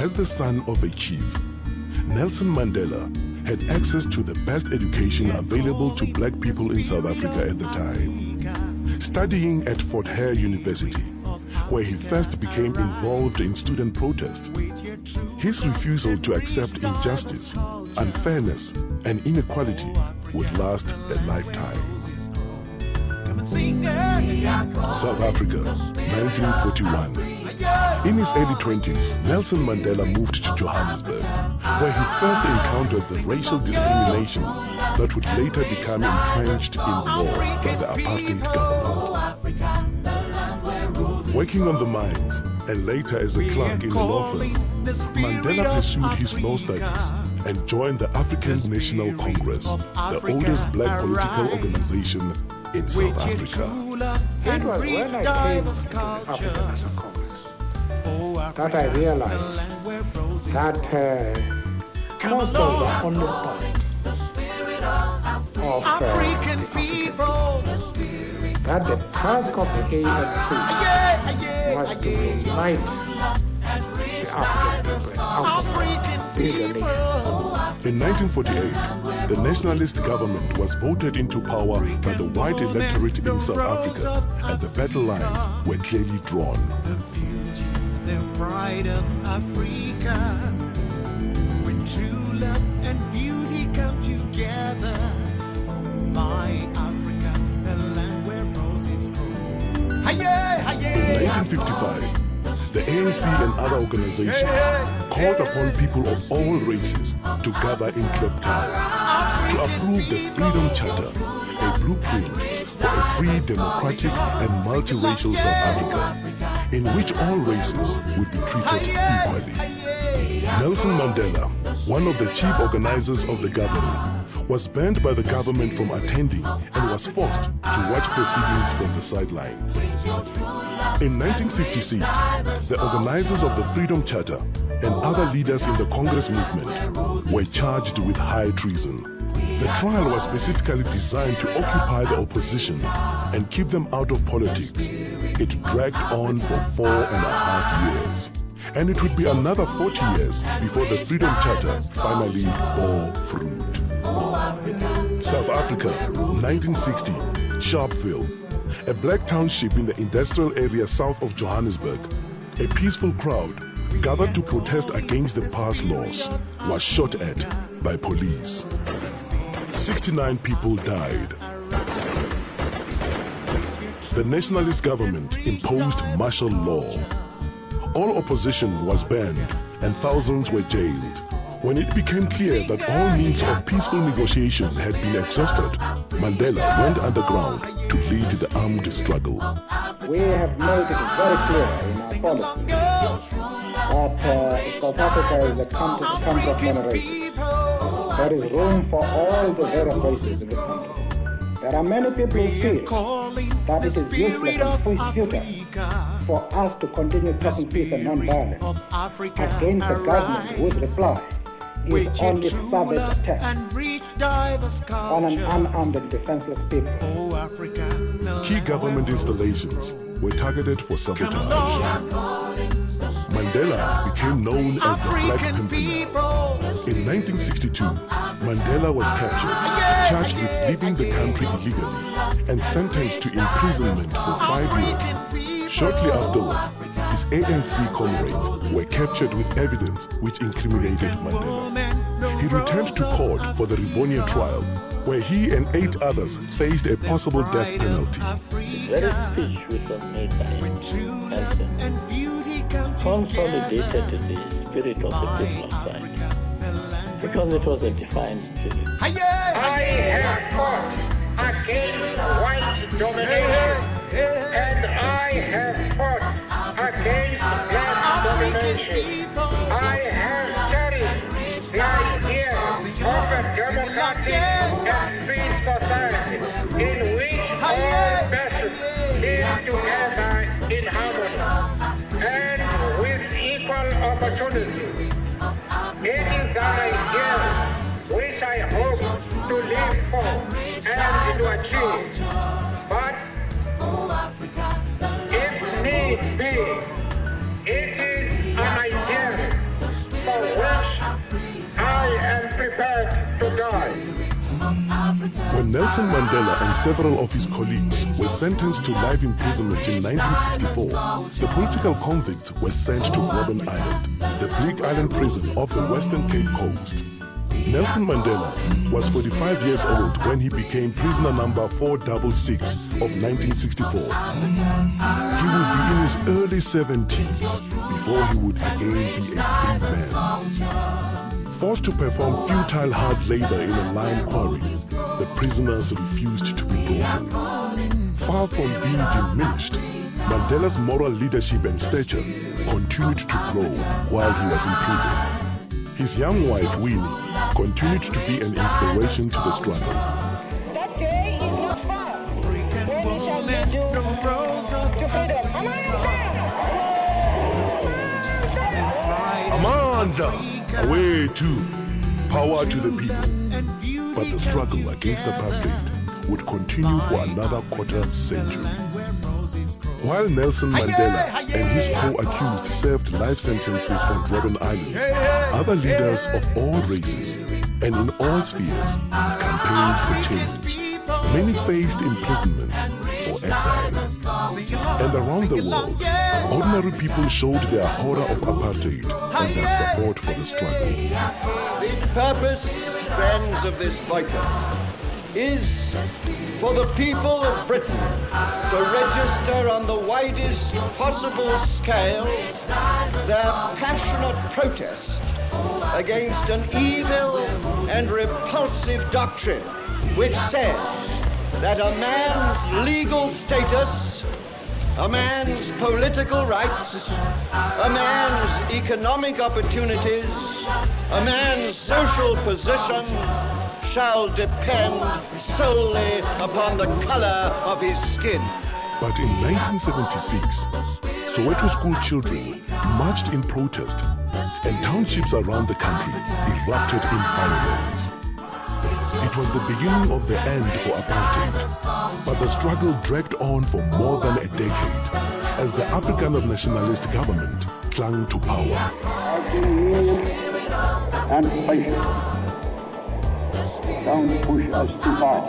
As the son of a chief, Nelson Mandela had access to the best education available to black people in South Africa at the time. Studying at Fort Hare University, where he first became involved in student protests, his refusal to accept injustice, unfairness, and inequality would last a lifetime. South Africa, 1941. In his early 20s, Nelson Mandela moved to Johannesburg, where he first encountered the racial discrimination that would later become entrenched in war by the apartheid government. Working on the mines and later as a clerk in a law firm, Mandela pursued his law studies and joined the African National Congress, the oldest black political organization in South Africa. It was when I came to the African National Congress that I realized that most of the only point of African people, that the task of the ANC was to unite the African people. In 1948, the nationalist government was voted into power by the white electorate in South Africa, and the battle lines were clearly drawn. The pride of Africa, when true love and beauty come together. My Africa, the land where roses grow. In 1955, the ANC and other organizations called upon people of all races to gather in Cape Town to approve the Freedom Charter, a blueprint for a free, democratic and multiracial South Africa, in which all races would be treated equally. Nelson Mandela, one of the chief organizers of the gathering, was banned by the government from attending and was forced to watch proceedings from the sidelines. In 1956, the organizers of the Freedom Charter and other leaders in the Congress movement were charged with high treason. The trial was specifically designed to occupy the opposition and keep them out of politics. It dragged on for 4.5 years. And it would be another 40 years before the Freedom Charter finally bore fruit. South Africa, 1960, Sharpeville, a black township in the industrial area south of Johannesburg. A peaceful crowd gathered to protest against the passed laws was shot at by police. 69 people died. The nationalist government imposed martial law. All opposition was banned and thousands were jailed. When it became clear that all means of peaceful negotiation had been exhausted, Mandela went underground to lead the armed struggle. We have made it very clear in our policy that South Africa is a country of generations. There is room for all the various races in this country. There are many people who feel that it is useless and futile for us to continue talking peace and non-violence against a government whose reply is only savage attack on an unarmed and defenseless people. Key government installations were targeted for sabotage. Mandela became known as the Black Pimpernel. In 1962, Mandela was captured, charged with leaving the country illegally, and sentenced to imprisonment for 5 years. Shortly afterwards, his ANC comrades were captured with evidence which incriminated Mandela. He returned to court for the Rivonia trial, where he and 8 others faced a possible death penalty. The very speech which was made by Nelson consolidated the spirit of the people of Zion, because it was a defined spirit. I have fought against white domination, and I have fought against black domination. I have carried the idea of a democratic and free society in which all nations live together in harmony and with equal opportunity. It is an idea which I hope to live for and to achieve. But if need be, it is an idea drive. When Nelson Mandela and several of his colleagues were sentenced to life imprisonment in 1964, the political convicts were sent to Robben Island, the big island prison off the Western Cape Coast. Nelson Mandela was 45 years old when he became prisoner number 466 of 1964. He would be in his early 70s before he would again be a free man. Forced to perform futile hard labor in a lime quarry, the prisoners refused to be broken. Far from being diminished, Mandela's moral leadership and stature continued to grow while he was in prison. His young wife, Winnie, continued to be an inspiration to the struggle. That day is not far. When we shall lead you to freedom. Amanda! Away too! Power to the people. But the struggle against apartheid would continue for another quarter century. While Nelson Mandela and his co-accused served life sentences on Robben Island, other leaders of all races and in all spheres campaigned for change. Many faced imprisonment or exile. And around the world, ordinary people showed their horror of apartheid and their support for the struggle. The purpose, friends of this boycott, is for the people of Britain to register on the widest possible scale their passionate protest against an evil and repulsive doctrine which says that a man's legal status, a man's political rights, a man's economic opportunities, a man's social position shall depend solely upon the color of his skin. But in 1976, Soweto school children marched in protest and townships around the country erupted in violence. It was the beginning of the end for apartheid, but the struggle dragged on for more than a decade as the Afrikaner nationalist government clung to power. And patience. Don't push us too far.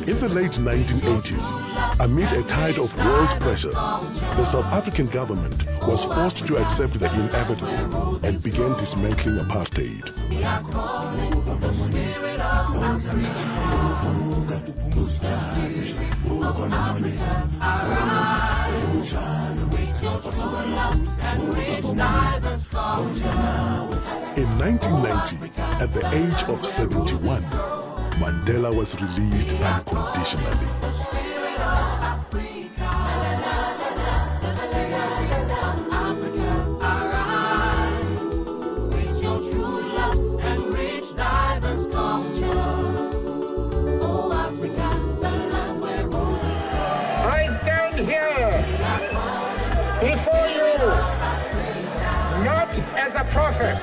In the late 1980s, amid a tide of world pressure, the South African government was forced to accept the inevitable and began dismantling apartheid. In 1990, at the age of 71, Mandela was released unconditionally. I stand here before you not as a prophet,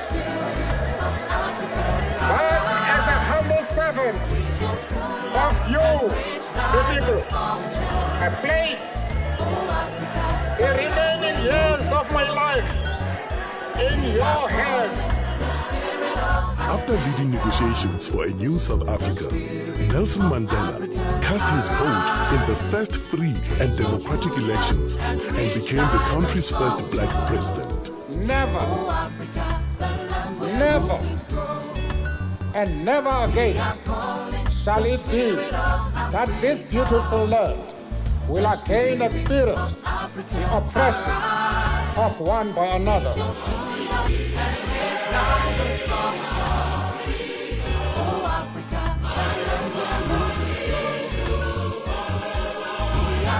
but as a humble servant of you, the people. I place the remaining years of my life in your hands. After leading negotiations for a new South Africa, Nelson Mandela cast his vote in the first free and democratic elections and became the country's first black president. Never, never, and never again shall it be that this beautiful land will again experience the oppression of one by another.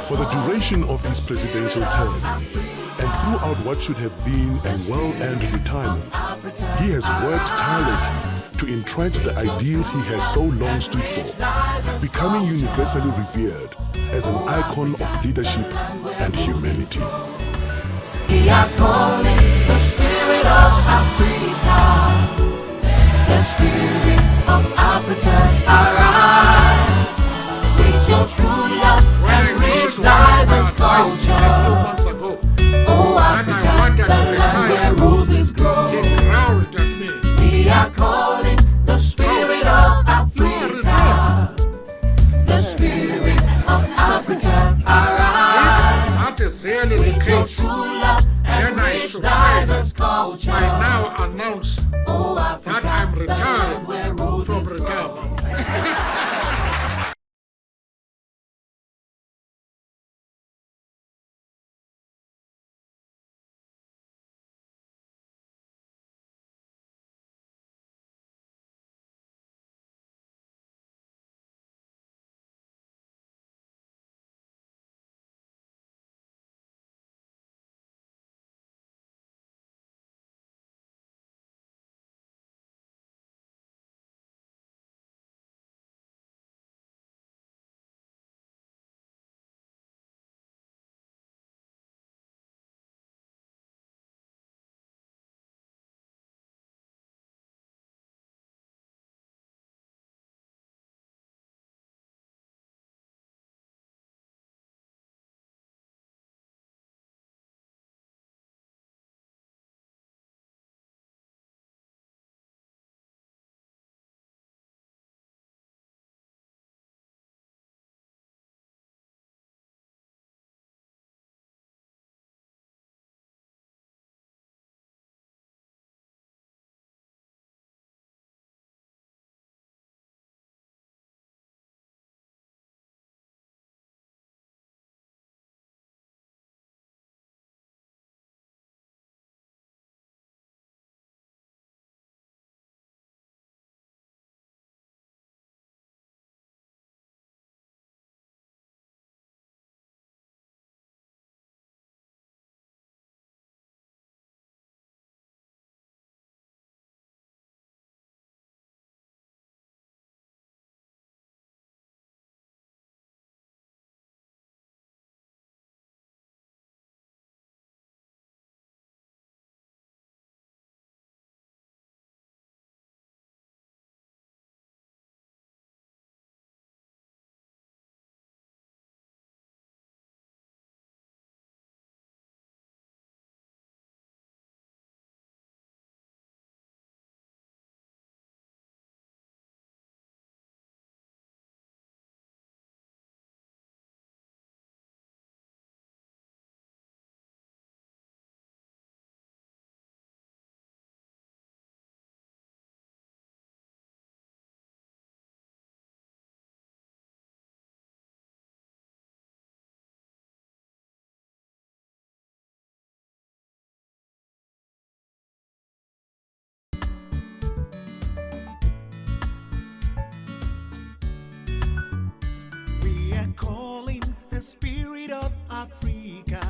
For the duration of his presidential term, and throughout what should have been a well-earned retirement, he has worked tirelessly to entrench the ideals he has so long stood for, becoming universally revered as an icon of leadership and humanity. We are calling the spirit of Africa, the spirit of Africa, arise, with your true love and rich diverse culture. Oh Africa, the land where roses grow. We are calling the announce that I'm retired from retirement. Calling the spirit of Africa,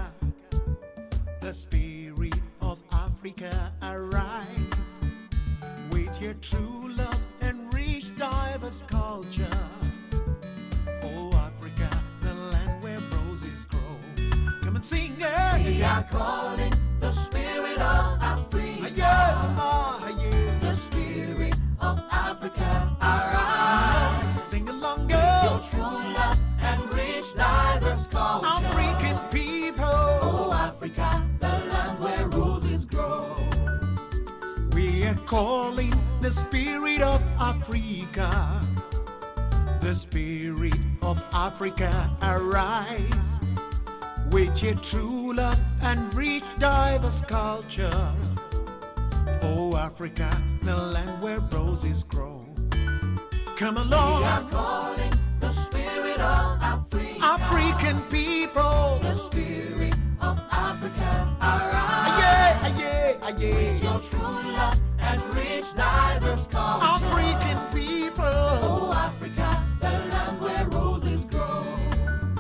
the spirit of Africa, arise with your true love and rich diverse culture. Oh Africa, the land where roses grow. Come and sing it. We are calling the spirit of Africa. The spirit of Africa, arise. Sing along, girl. Your true love and rich diverse culture. African people. Oh Africa, the land where roses grow. We are calling the spirit of Africa. The spirit of Africa, arise with your true love and rich diverse culture. Oh Africa, the land where roses grow. Come along. We are calling the spirit of Africa. African people. The spirit of Africa, arise. Yeah, yeah, yeah. With your true